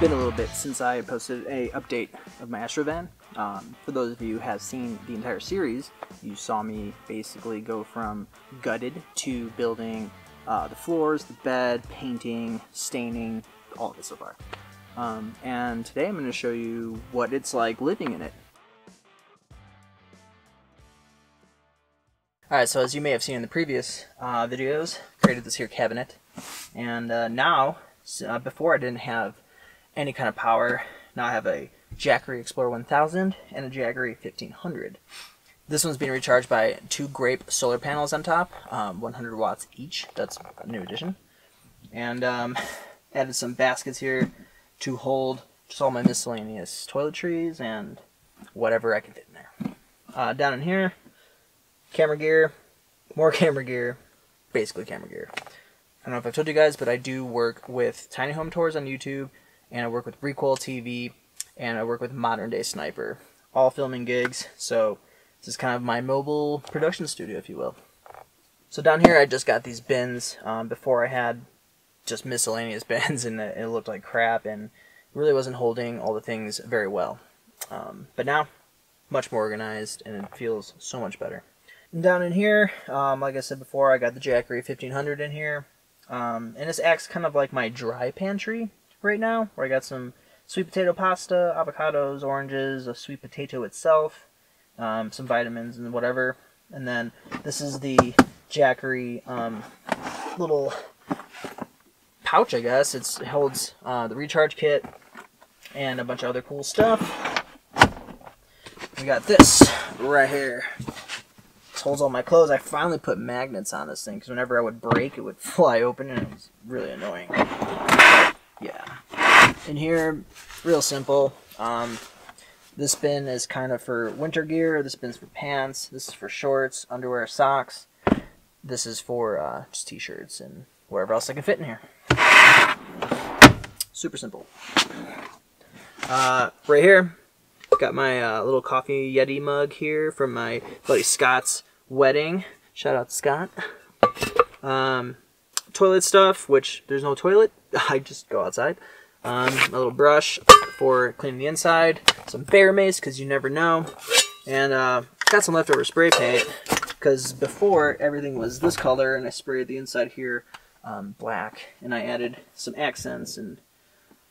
Been a little bit since I posted a update of my Astro van. For those of you who have seen the entire series, you saw me basically go from gutted to building the floors, the bed, painting, staining, all of it so far. And today I'm going to show you what it's like living in it. Alright, so as you may have seen in the previous videos, created this here cabinet. And now, before I didn't have any kind of power. Now I have a Jackery Explorer 1000 and a Jackery 1500. This one's being recharged by two Grape solar panels on top, 100 watts each. That's a new addition. And added some baskets here to hold just all my miscellaneous toiletries and whatever I can fit in there. Down in here, camera gear, more camera gear, basically camera gear. I don't know if I've told you guys, but I do work with tiny home tours on YouTube, and I work with Recoil TV, and I work with Modern Day Sniper. All filming gigs, so this is kind of my mobile production studio, if you will. So down here I just got these bins. Before I had just miscellaneous bins, and it looked like crap, and really wasn't holding all the things very well. But now, much more organized, and it feels so much better. And down in here, like I said before, I got the Jackery 1500 in here. And this acts kind of like my dry pantry right now, where I got some sweet potato pasta, avocados, oranges, a sweet potato itself, some vitamins and whatever. And then this is the Jackery little pouch, I guess. It holds the recharge kit and a bunch of other cool stuff. We got this right here. This holds all my clothes. I finally put magnets on this thing, because whenever I would break, it would fly open, and it was really annoying. Yeah. In here, real simple. This bin is kind of for winter gear. This bin's for pants. This is for shorts, underwear, socks. This is for just t-shirts and wherever else I can fit in here. Super simple. Right here, got my little coffee Yeti mug here from my buddy Scott's wedding. Shout out to Scott. Toilet stuff, which there's no toilet. I just go outside. A little brush for cleaning the inside. Some bear mace, because you never know. And got some leftover spray paint, because before everything was this color, and I sprayed the inside here black, and I added some accents and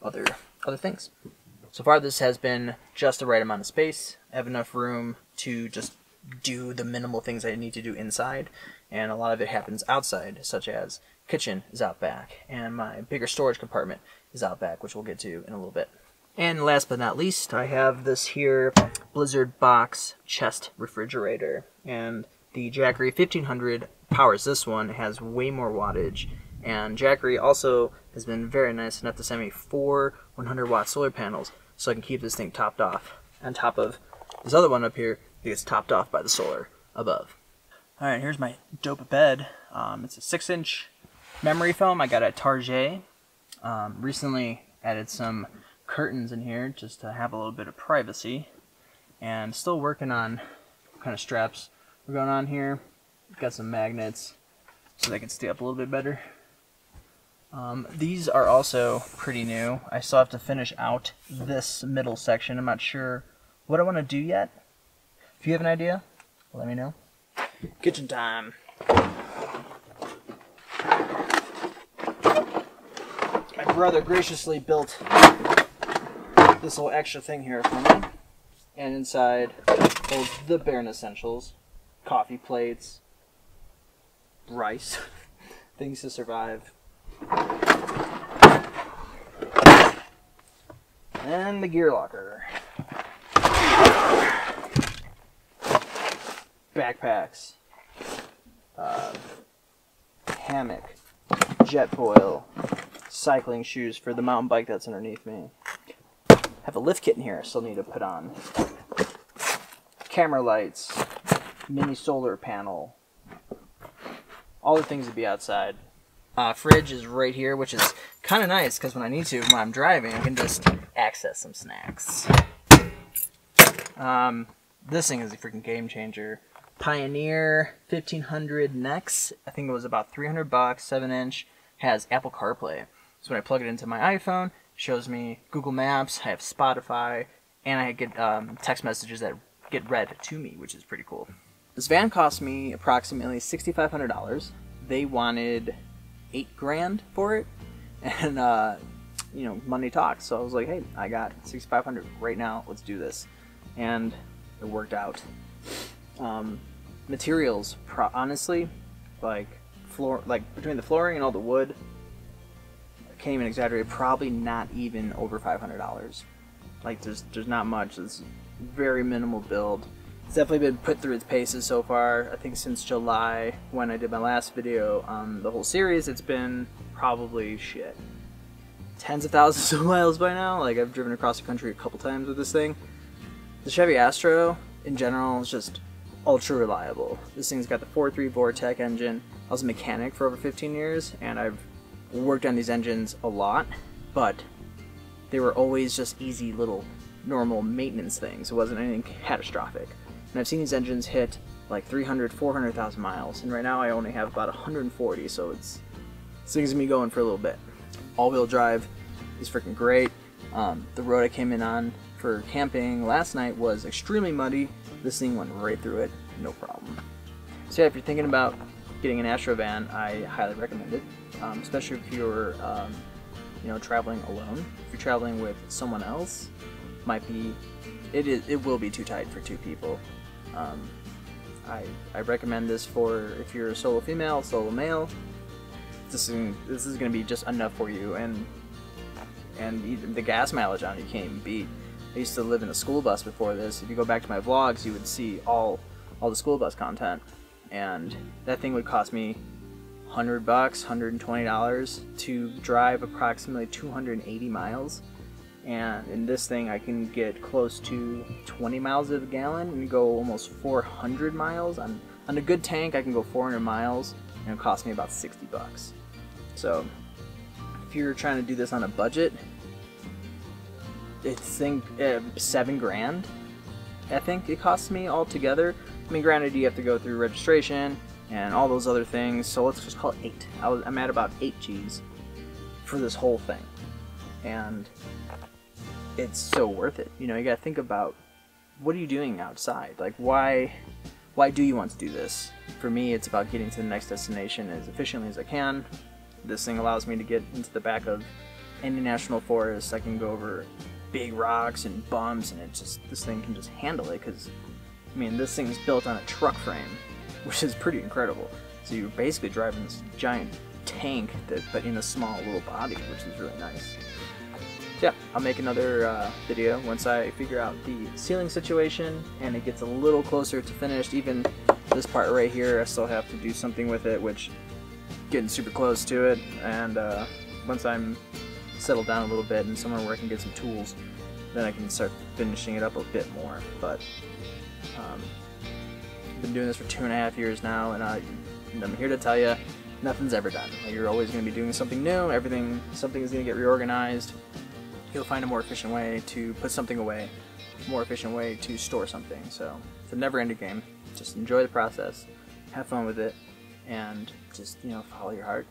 other things. So far this has been just the right amount of space. I have enough room to just do the minimal things I need to do inside, and a lot of it happens outside, such as kitchen is out back, and my bigger storage compartment is out back, which we'll get to in a little bit. And last but not least, I have this here Blizzard box chest refrigerator, and the Jackery 1500 powers this one. It has way more wattage, and Jackery also has been very nice enough to send me 4 100-watt solar panels, so I can keep this thing topped off, on top of this other one up here that gets topped off by the solar above. Alright, here's my dope bed. It's a 6-inch memory foam I got at Target. Recently added some curtains in here just to have a little bit of privacy, and still working on what kind of straps we're going on here. Got some magnets so they can stay up a little bit better. These are also pretty new. I still have to finish out this middle section. I'm not sure what I want to do yet. If you have an idea, let me know. Kitchen time. My brother graciously built this little extra thing here for me, and inside holds the bare essentials: coffee plates, rice, things to survive, and the gear locker, backpacks, hammock, jet foil, cycling shoes for the mountain bike that's underneath me. Have a lift kit in here I still need to put on. Camera lights, mini solar panel, all the things to be outside. Fridge is right here, which is kind of nice because when I need to, when I'm driving, I can just access some snacks. This thing is a freaking game changer. Pioneer 1500 Nex. I think it was about $300, 7-inch. Has Apple CarPlay. So when I plug it into my iPhone, it shows me Google Maps, I have Spotify, and I get text messages that get read to me, which is pretty cool. This van cost me approximately $6,500. They wanted $8,000 for it, and you know, money talks. So I was like, hey, I got $6,500 right now. Let's do this, and it worked out. Materials, honestly, like between the flooring and all the wood, I can't even exaggerate. Probably not even over $500. Like there's not much. It's very minimal build. It's definitely been put through its paces so far. I think since July, when I did my last video on the whole series, it's been probably tens of thousands of miles by now. Like I've driven across the country a couple times with this thing. The Chevy Astro in general is just ultra reliable. This thing's got the 4.3 Vortec engine. I was a mechanic for over 15 years, and I've worked on these engines a lot, but they were always just easy little normal maintenance things. It wasn't anything catastrophic. And I've seen these engines hit like 300, 400,000 miles, and right now I only have about 140, so this thing's gonna be going for a little bit. All-wheel drive is freaking great. The road I came in on for camping last night was extremely muddy. This thing went right through it, no problem. So yeah, if you're thinking about getting an Astro van, I highly recommend it, especially if you're you know, traveling alone. If you're traveling with someone else, it will be too tight for two people. I recommend this for if you're a solo female, solo male. This is going to be just enough for you, and even the gas mileage on it you can't even beat. I used to live in a school bus before this. If you go back to my vlogs, you would see all the school bus content, and that thing would cost me $100, $120 to drive approximately 280 miles. And in this thing I can get close to 20 miles a gallon and go almost 400 miles. On a good tank I can go 400 miles, and it cost me about $60. So if you're trying to do this on a budget, it's $7,000 I think it costs me altogether. I mean, granted, you have to go through registration and all those other things, so let's just call it 8. I'm at about 8 G's for this whole thing, and it's so worth it. You know, you gotta think about, what are you doing outside? Like, why do you want to do this? For me, it's about getting to the next destination as efficiently as I can. This thing allows me to get into the back of any national forest. I can go over big rocks and bumps, and this thing can just handle it, because I mean, this thing's built on a truck frame, which is pretty incredible. So you're basically driving this giant tank, but in a small little body, which is really nice. Yeah, I'll make another video once I figure out the ceiling situation and it gets a little closer to finished. Even this part right here, I still have to do something with it, which getting super close to it. And once I'm settled down a little bit and somewhere where I can get some tools, then I can start finishing it up a bit more. But I've been doing this for 2.5 years now, and I'm here to tell you, nothing's ever done. You're always going to be doing something new. Something is going to get reorganized. You'll find a more efficient way to put something away, a more efficient way to store something. So it's a never-ending game. Just enjoy the process, have fun with it, and just, you know, follow your heart.